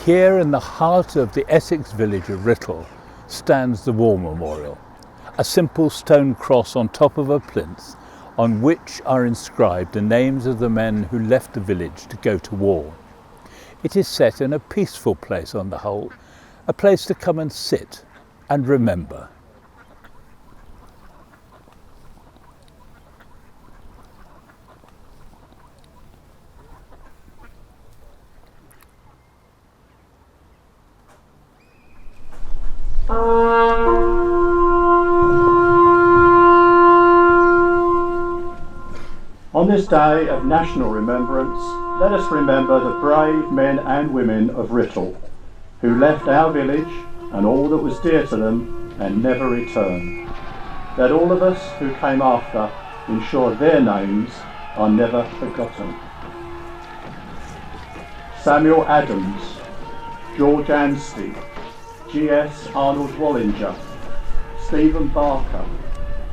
Here in the heart of the Essex village of Writtle stands the War Memorial, a simple stone cross on top of a plinth on which are inscribed the names of the men who left the village to go to war. It is set in a peaceful place on the whole, a place to come and sit and remember. On this day of national remembrance, let us remember the brave men and women of Writtle, who left our village and all that was dear to them and never returned. Let all of us who came after ensure their names are never forgotten. Samuel Adams, George Anstey, G.S. Arnold Wallinger, Stephen Barker,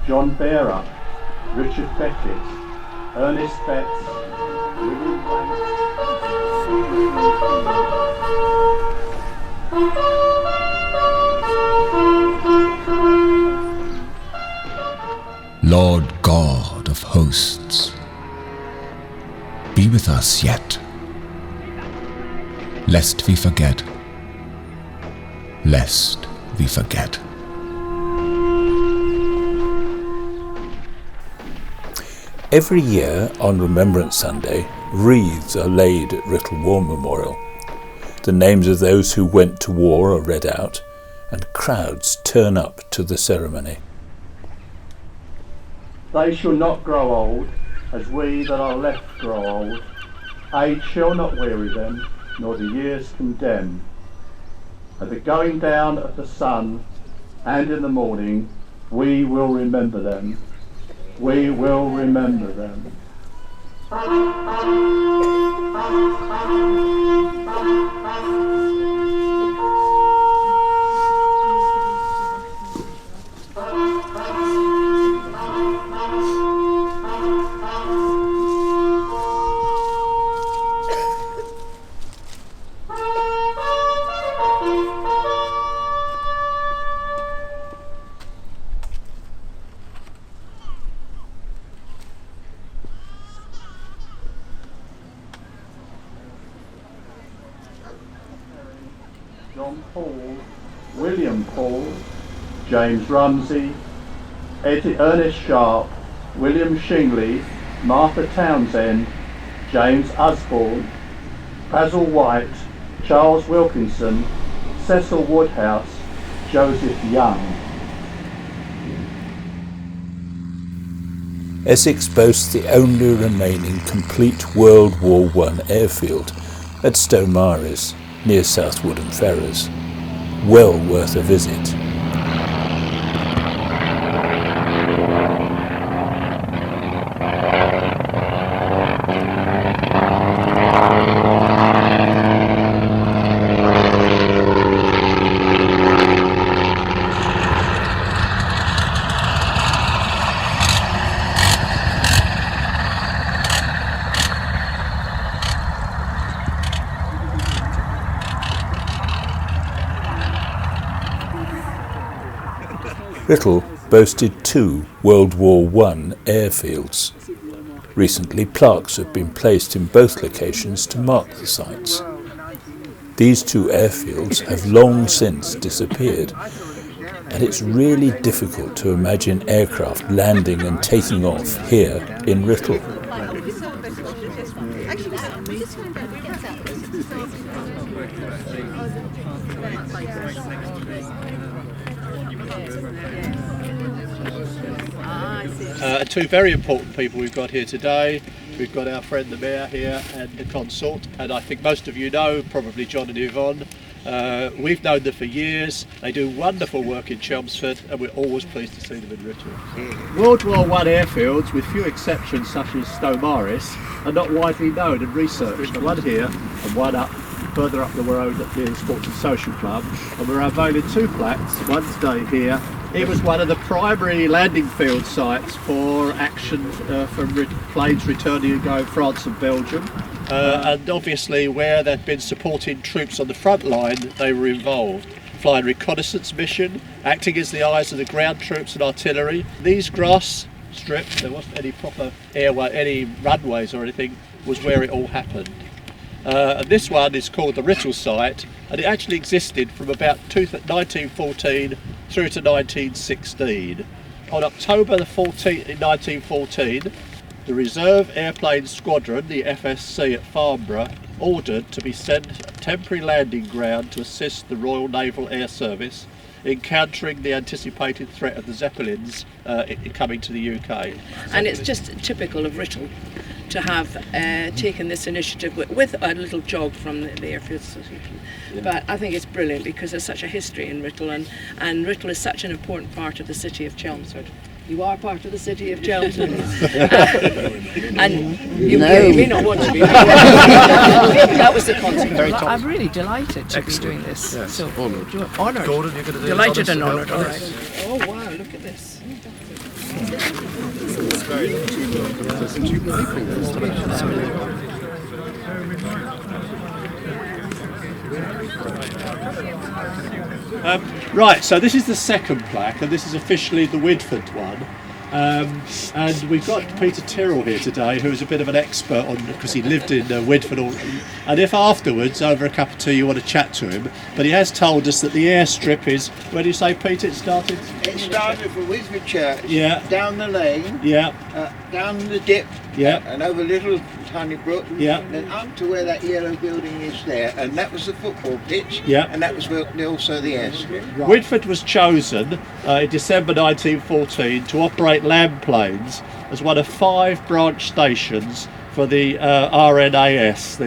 John Bearer, Richard Beckett, Ernest Betts, William Lord God of hosts, be with us yet, lest we forget, lest we forget. Every year on Remembrance Sunday, wreaths are laid at Writtle War Memorial. The names of those who went to war are read out, and crowds turn up to the ceremony. They shall not grow old, as we that are left grow old. Age shall not weary them, nor the years condemn. At the going down of the sun, and in the morning, we will remember them. We will remember them. John Paul, William Paul, James Rumsey, Ernest Sharp, William Shingley, Martha Townsend, James Usborne, Basil White, Charles Wilkinson, Cecil Woodhouse, Joseph Young. Essex boasts the only remaining complete World War I airfield at Stomaris, near Southwood and Ferrers. Well worth a visit. Writtle boasted 2 World War I airfields. Recently, plaques have been placed in both locations to mark the sites. These 2 airfields have long since disappeared, and it's really difficult to imagine aircraft landing and taking off here in Writtle. Two very important people we've got here today. We've got our friend the Mayor here and the Consort, and I think most of you know, probably John and Yvonne. We've known them for years. They do wonderful work in Chelmsford, and we're always pleased to see them in Writtle. World War I airfields, with few exceptions such as Stomaris, are not widely known and researched. One here and one further up the road at the Sports and Social Club, and we're unveiling 2 plaques, one today here. It was one of the primary landing field sites for action from planes returning and going France and Belgium. and obviously where they'd been supporting troops on the front line, they were involved. Flying reconnaissance mission, acting as the eyes of the ground troops and artillery. These grass strips, there wasn't any proper airway, any runways or anything, was where it all happened. And this one is called the Writtle site, and it actually existed from about 1914 through to 1916. On October the 14th in 1914, the Reserve Airplane Squadron, the FSC at Farnborough, ordered to be sent a temporary landing ground to assist the Royal Naval Air Service in countering the anticipated threat of the Zeppelins coming to the UK. And it's just typical of Writtle to have taken this initiative with a little jog from the Airfields Association. Yeah. But I think it's brilliant because there's such a history in Writtle, and Writtle is such an important part of the city of Chelmsford. You are part of the city of Chelmsford. And you may not want to be. That was the consequence. I'm really delighted to be doing this. Yes, so honoured. Honoured. Gordon, you're going to do delighted the and honours honoured. to help All right. Oh wow, look at this. Right, so this is the second plaque, and this is officially the Widford one. And we've got Peter Tyrrell here today, who's a bit of an expert on, because he lived in Widford. And if afterwards, over a cup of tea, you want to chat to him, but he has told us that the airstrip is, where do you say, Peter, it started? It started from Widford Church, Yeah. down the lane, Yeah, down the dip, yeah, and over Little Tiny Brook, Yeah. then up to where that yellow building is there, and that was the football pitch, Yeah. and that was also the airstrip. Widford was chosen in December 1914 to operate land planes as one of 5 branch stations for the RNAS.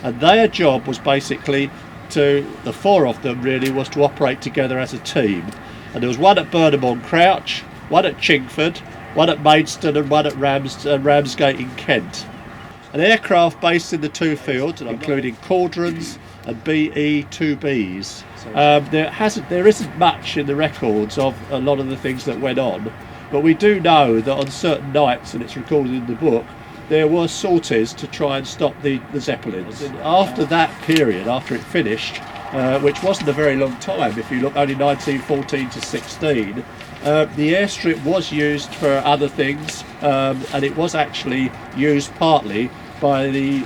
And their job was basically the 4 of them really was to operate together as a team. And there was one at Burnham on Crouch, one at Chingford, one at Maidstone, and one at Ramsgate in Kent. An aircraft based in the 2 fields, including Caudrons and BE-2Bs. There isn't much in the records of a lot of the things that went on, but we do know that on certain nights, and it's recorded in the book, there were sorties to try and stop the Zeppelins. And after that period, after it finished, which wasn't a very long time, if you look only 1914 to 16, the airstrip was used for other things, and it was actually used partly by the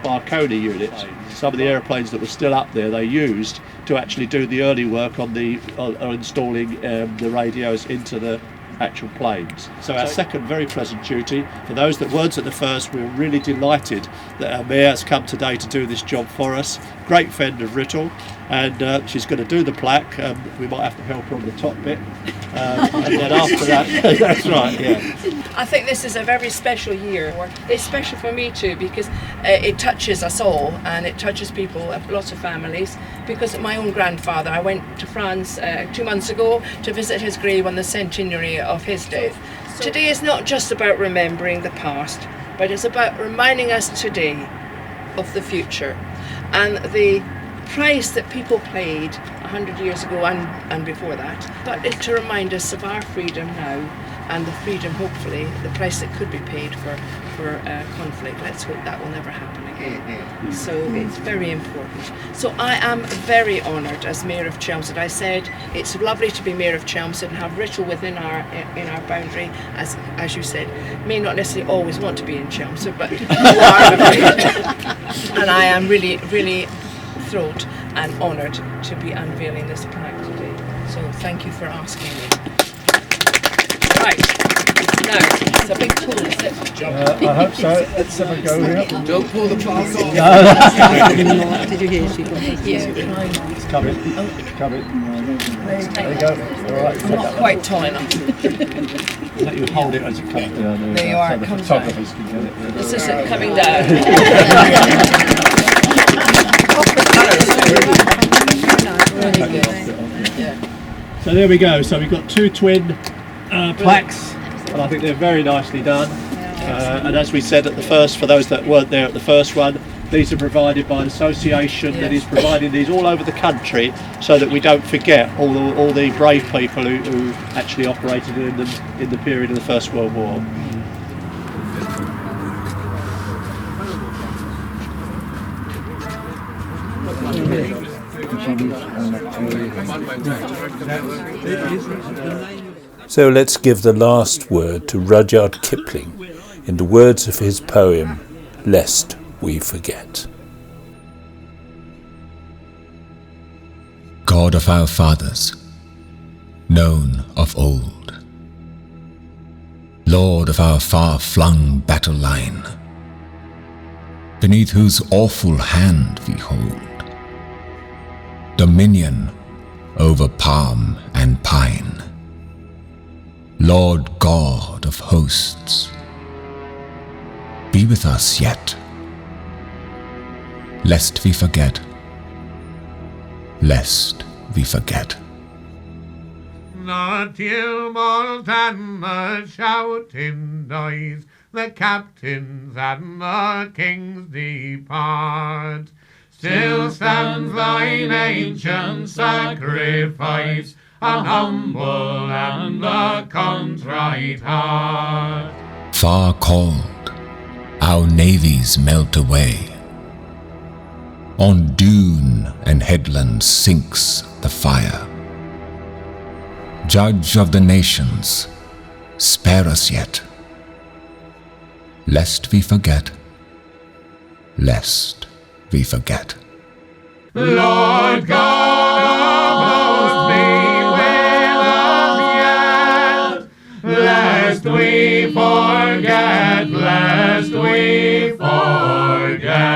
Marconi units. Some of the aeroplanes that were still up there, they used to actually do the early work on installing the radios into the actual planes. So our second very pleasant duty, for those that weren't at the first, we were really delighted that our Mayor has come today to do this job for us. Great friend of Writtle, and she's going to do the plaque. We might have to help her on the top bit, and then after that, that's right, yeah. I think this is a very special year. It's special for me too because it touches us all and it touches people, lots of families. Because my own grandfather, I went to France 2 months ago to visit his grave on the centenary of his death. Today is not just about remembering the past, but it's about reminding us today of the future and the price that people paid 100 years ago and before that, but it's to remind us of our freedom now and the freedom, hopefully, the price that could be paid for conflict. Let's hope that will never happen again. So it's very important. So I am very honoured as Mayor of Chelmsford. I said it's lovely to be Mayor of Chelmsford and have Writtle within our boundary, as you said. May not necessarily always want to be in Chelmsford, but you are and I am really, really thrilled and honoured to be unveiling this plaque today. So thank you for asking me. Right, now, it's a big pull, is it? I hope so. Let's have a go here. Don't pull the plug off. Did you hear she got It's coming. It's coming. There you go. All right. I'm not quite tall enough. Let you hold it as it comes down. There you are, So the it comes photographers can get it. This is it coming down. Really good. Yeah. So there we go. So we've got 2 twin plaques, and I think they're very nicely done. And as we said at the first, for those that weren't there at the first one, these are provided by an association that is providing these all over the country, so that we don't forget all the brave people who actually operated in them in the period of the First World War. So let's give the last word to Rudyard Kipling in the words of his poem, Lest We Forget. God of our fathers, known of old, Lord of our far-flung battle line, beneath whose awful hand we hold dominion over palm and pine, Lord God of hosts, be with us yet, lest we forget, lest we forget. The tumult and the shouting noise, the captains and the kings depart. Still stands thine ancient sacrifice, an humble and a contrite heart. Far called, our navies melt away. On dune and headland sinks the fire. Judge of the nations, spare us yet, lest we forget, lest we forget. Lord God of hosts, be with us yet, lest we forget, lest we forget.